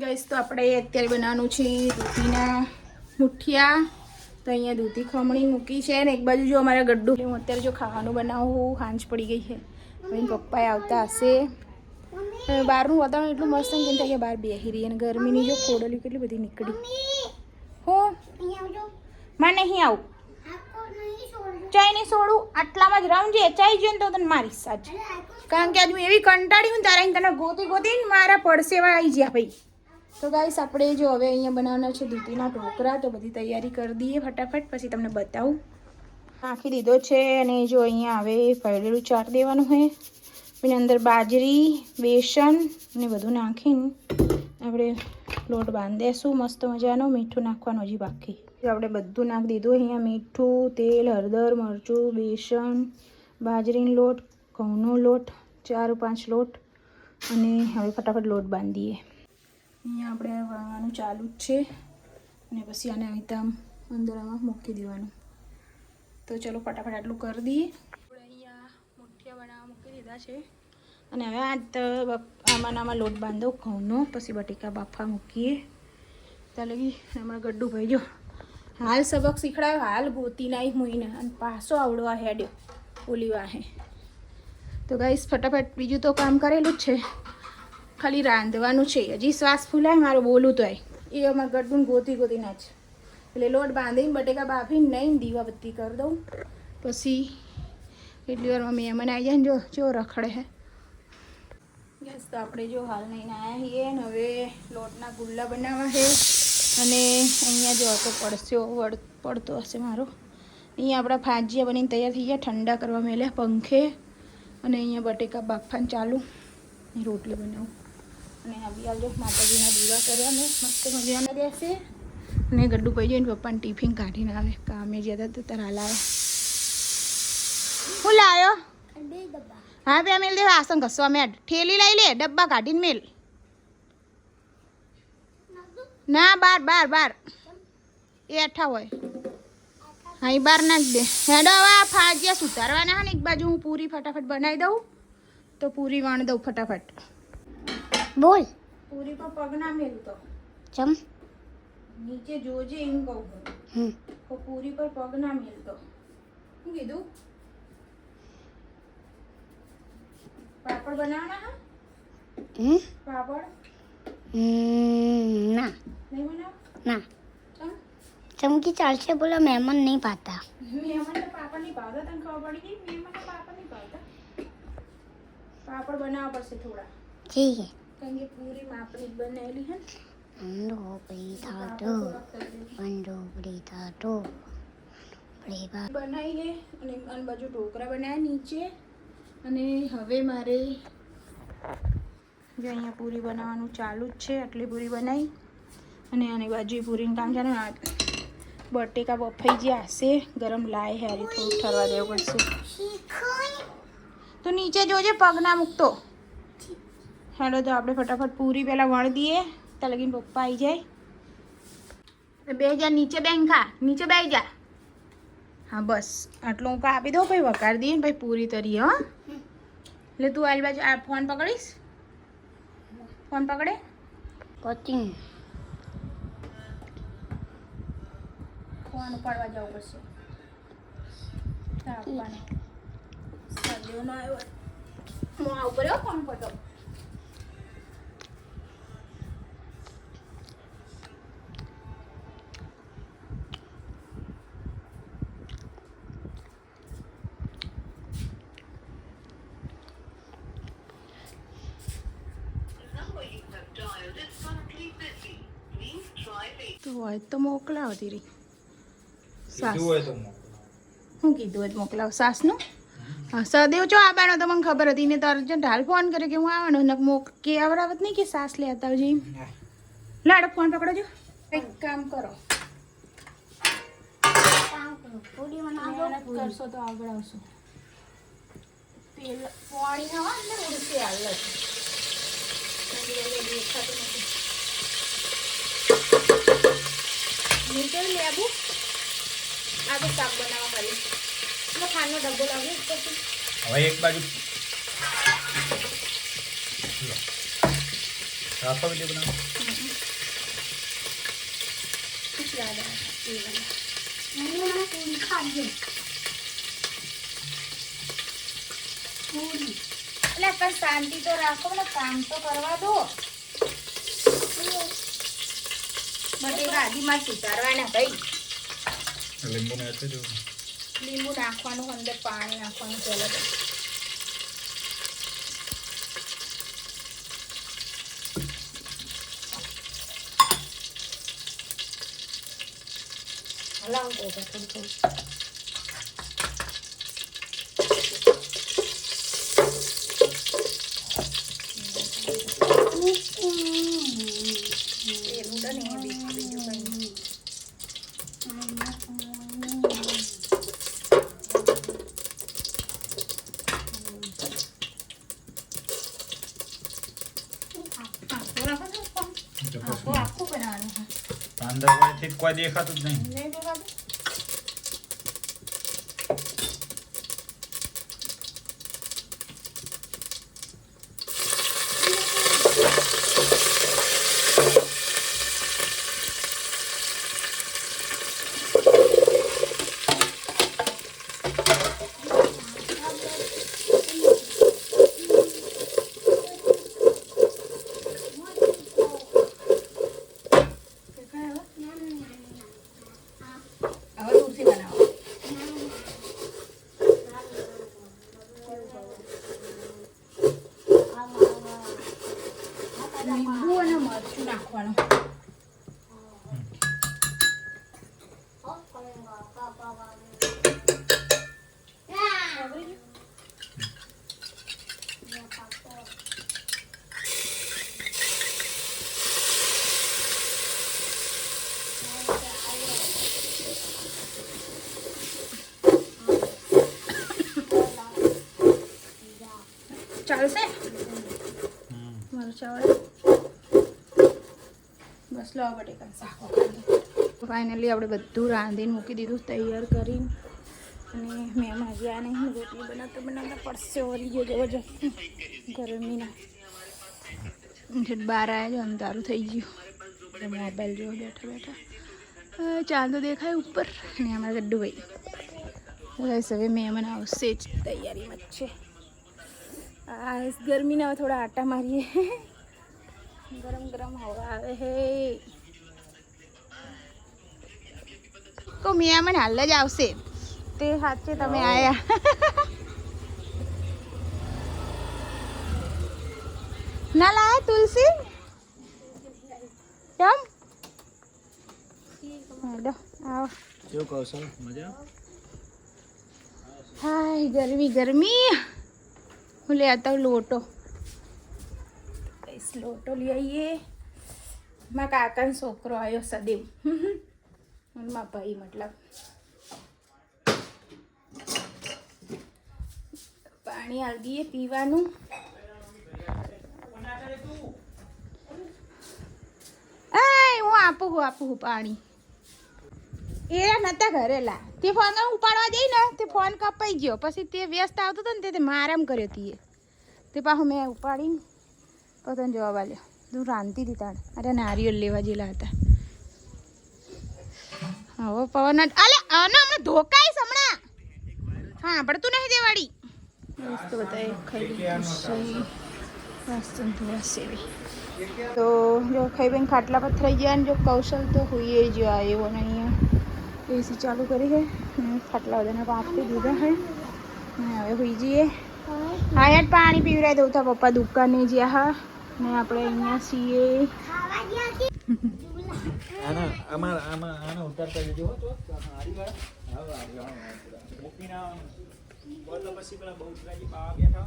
Guys તો આપણે અત્યારે બનાવવાનું છે દૂધીના મુઠિયા. તો અહીંયા દૂધી ખમણી મૂકી છે ને એક બાજુ જો અમારા ગડ્ડુ. હું અત્યારે જો ખાવાનું બનાવું, સાંજ પડી ગઈ છે. હવે પપ્પાએ આવતા હશે. બહારનું વાતાવરણ એટલું મસ્ત ને કે બહાર બેસી રહી અને ગરમીની જો ખોડલી કેટલી બધી નીકળી. હું માં નહીં આવું, ચાઈ નહીં છોડું, આટલામાં જ રમજે. ચાઈ જોઈએ ને તો તને મારીશ આજ, કારણ કે આજ હું એવી કંટાળી હું તારે તને ગોતી મારા પડસેવા આવી ગયા ભાઈ. તો ગાઈસ આપણે જો હવે અહીંયા બનાવવાના છે દૂધીના ઢોકળા. તો બધી તૈયારી કરી દઈએ ફટાફટ, પછી તમને બતાવું. નાખી દીધો છે અને જો અહીંયા હવે ફળેલું ચાટ દેવાનું હોય. એની અંદર બાજરી, બેસન ને બધું નાખીને આપણે લોટ બાંધીશું મસ્ત મજાનો. મીઠું નાખવાનું હજી બાકી. આપણે બધું નાખી દીધું અહીંયા. મીઠું, તેલ, હળદર, મરચું, બેસન, બાજરીનો લોટ, ઘઉંનો લોટ, 4-5 લોટ. અને હવે ફટાફટ લોટ બાંધીએ. અહીંયા આપણે વણવાનું ચાલુ જ છે અને પછી આને આવી રીતે અંદર આમાં મૂકી દેવાનું. તો ચલો ફટાફટ આટલું કરી દઈએ. આપણે અહીંયા મુઠિયા બનાવવા મૂકી દીધા છે અને હવે આમાં લોટ બાંધો ઘઉંનો, પછી બટેકા બાફા મૂકીએ. ત્યાં લગી અમારા ગડ્ડુ ભાઈ જો હાલ સબક શીખડાયો, હાલ ગોતી નાઈ મૂઈને અને પાછો આવડવા હેડ્યો ઓલી વાહે. તો ગાઈસ ફટાફટ બીજું તો કામ કરેલું જ છે, ખાલી રાંધવાનું છે. હજી શ્વાસ ફૂલાય મારું બોલું તો એ અમારા ગડ્ડુને ગોતી ના જ. એટલે લોટ બાંધીને બટેકા બાફીને નહીં દીવા બત્તી કરી દઉં. પછી એટલી વારમાં મહેમાન આવી જાય ને જો રખડે હે. ગેસ તો આપણે જો હાલ નહીં આવ્યા છીએ ને હવે લોટના ગુલ્લા બનાવવા છે. અને અહીંયા જો તો પડતો હશે મારો. અહીંયા આપણા ફાજીયા બનીને તૈયાર થઈ ગયા, ઠંડા કરવા મેલ્યા પંખે. અને અહીંયા બટેકા બાફાને ચાલુ, રોટલી બનાવું. અને આવી આવજો માતાજીના દીવા કર્યા મેં મસ્ત મજાના દેશે. અને ગડ્ડુ પડી જાય ને પપ્પાને ટિફિન કાઢીને આવે. કામે જતા તો તારા લાવે. હું લાવ્યો? હા બે મેલ દે, વાસણ ઘસવા મેં ઠેલી લઈ લે, ડબ્બા કાઢીને મેલ. ના બાર એ અઠા હોય. હા એ બાર નાખ દે. હેડો હવે આ ફાજીયા સુધારવાના હા ને. એક બાજુ હું પૂરી ફટાફટ બનાવી દઉં. તો પૂરી વણ દઉં ફટાફટ. બોલ. પૂરી પર પગ ના મેલતો. ચમ નીચે જોજે એમ કહું. તો પૂરી પર પગ ના મેલતો. શું કીધું? પાપડ બનાવવાના હા? પાપડ ના નહીં બનાવ? ના ચમકી ચાલશે. બોલો મહેમાન નહીં પાતા. મહેમાનને પાપડ નહીં ભાવતા, તને ખબર પડી ગઈ? મહેમાનને પાપડ નહીં ભાવતા. પાપડ બનાવવા પડશે થોડા. ઠીક હે. કારણ કે પૂરી માપની બનાવેલી છે ને. બનાવી છે અને બાજુ ઢોકળા બનાવ્યા નીચે. અને હવે મારે જો અહીંયા પૂરી બનાવવાનું ચાલુ જ છે. આટલી પૂરી બનાવી અને આની બાજુ પૂરીનું કામ છે ને. બટેકા બફાઈ ગયા હશે, ગરમ લાય હારી થોડું ઠરવા દેવું પડશે. તો નીચે જોજે પગ ના મૂકતો. હેડો તો આપણે ફટાફટ પૂરી પહેલાં વણી દઈએ. ત્યાં લગીને પપ્પા આવી જાય. બે જા નીચે બેંખા, નીચે બેસી જા. હા બસ આટલું હું કાપી દઉં, ભાઈ વઘાર દઈએ ને ભાઈ પૂરી તરીએ. હા એટલે તું આલી બાજુ આ ફોન પકડીશ. ફોન પકડે કોચિંગ ફોન ઉપાડવા જવું પડશે. આપવાને સાદીઓ ના આવ્યો હું આવું કર્યો ફોન પર. તો હોય તો મોકલાવતી રહી. સાસ શું કીધું હોય મોકલાવ સાસનું? હા સદેવ ચો આવવાનો તો મને ખબર હતી ને. તારે જો ઢાલ ફોન કર્યો કે હું આવવાનો ને કે આવડાવત નહીં કે સાસ લેતા આવજે. લાડો ફોન પકડો જો. કંઈક કામ કરો. કરશો તો આગળ આવશો. તેલ પાણી ના હોય એટલે ઉડશે હાલ નીચે લેબુ. આ તો શાક બનાવવા કરી ખાંડનો ડબ્બો લાવ્યો પછી હવે એક બાજુ રાખો વિડિયો બનાવો. મને પૂરી ખાજો. એટલે પણ શાંતિ તો રાખો ને, કામ તો કરવા દો. બધી ગાદીમાં સુધારવાના ભાઈ. લીંબુ નાખી દો. લીંબુ નાખવાનું, અંદર પાણી નાખવાનું પહેલાં તો. હલાવું તો થોડું થોડું. પેલું તો નહીં, બીજું કંઈ નહીં. આખું બનાવવાનું છે. અંદર થી કોઈ દેખાતું જ નહીં. નહીં દેખાતું? હવે દૂરથી બનાવો. લીંબુ અને મરચું નાખવાનું. ચાલશે મરચાં બસ લો બટેકા શાક. ફાઇનલી આપણે બધું રાંધીને મૂકી દીધું, તૈયાર કરીને. અને મેં આવ્યા નહીં, રોટલી બનાવતા પડશે વળી ગયો જબરજસ્ત ગરમીના. બહાર આવ્યા જો અંધારું થઈ ગયું. મોબાઈલ જો બેઠા બેઠા ચાંદો દેખાય ઉપર. અને અમારા ગડ્ડુભાઈ બસ હવે મહેમાન આવશે જ, તૈયારીમાં જ છે. આ ગરમીના થોડા આટા મારીએ. ગરમ ગરમ હવા આવે હે. કો મહેમાન હાલ જ આવશે, તે સાચે તમે આયા. ના લાયા તુલસી કેમ? હેડો આવો. કેવું કૌશલ? મજા? હાય ગરમી ગરમી. હું ले आता हूँ लोटो. इस लोटो ले आइए. माँ काका छोकरो आयो सदैव. माँ भाई मतलब पानी हाल दिए पीवानू. હું આપું પાણી. એ નતા ઘરેલા તે ફોન ઉપાડવા જઈ ને તે ફોન કપાઈ ગયો. પછી તે વ્યસ્ત આવતો હતો ને તે આરામ કર્યો હતી. તે પાછું મેં ઉપાડીને પોતાને જવાબ આલ્યો. તું રાંધતી હતી તાણે. અરે નારિયેળ લેવા જેલા હતા. હવે પવન અલે હમણાં ધોકાઈશ હમણાં. હા પડતું નહીં દેવાડી. મસ્ત બતાવે ખાઈ મસ્ત થોડા સેવી. તો જો ખાઈ બેન ખાટલા પર થઈ ગયા ને જો કૌશલ તો હોઈએ જ આવ્યો ને અહીંયા એસી ચાલુ કરી છે ને ખાટલા બધાને પાપડી દીધા છે ને હવે હોઈ જઈએ. હા યાર પાણી પીવડાવી દઉં તા પપ્પા દુકાને જ્યાં હા ને આપણે અહીંયા છીએ. આના ઉતારતા જજો હો તો આરી વાળા. મૂકીને પછી પેલા બહુ બેઠા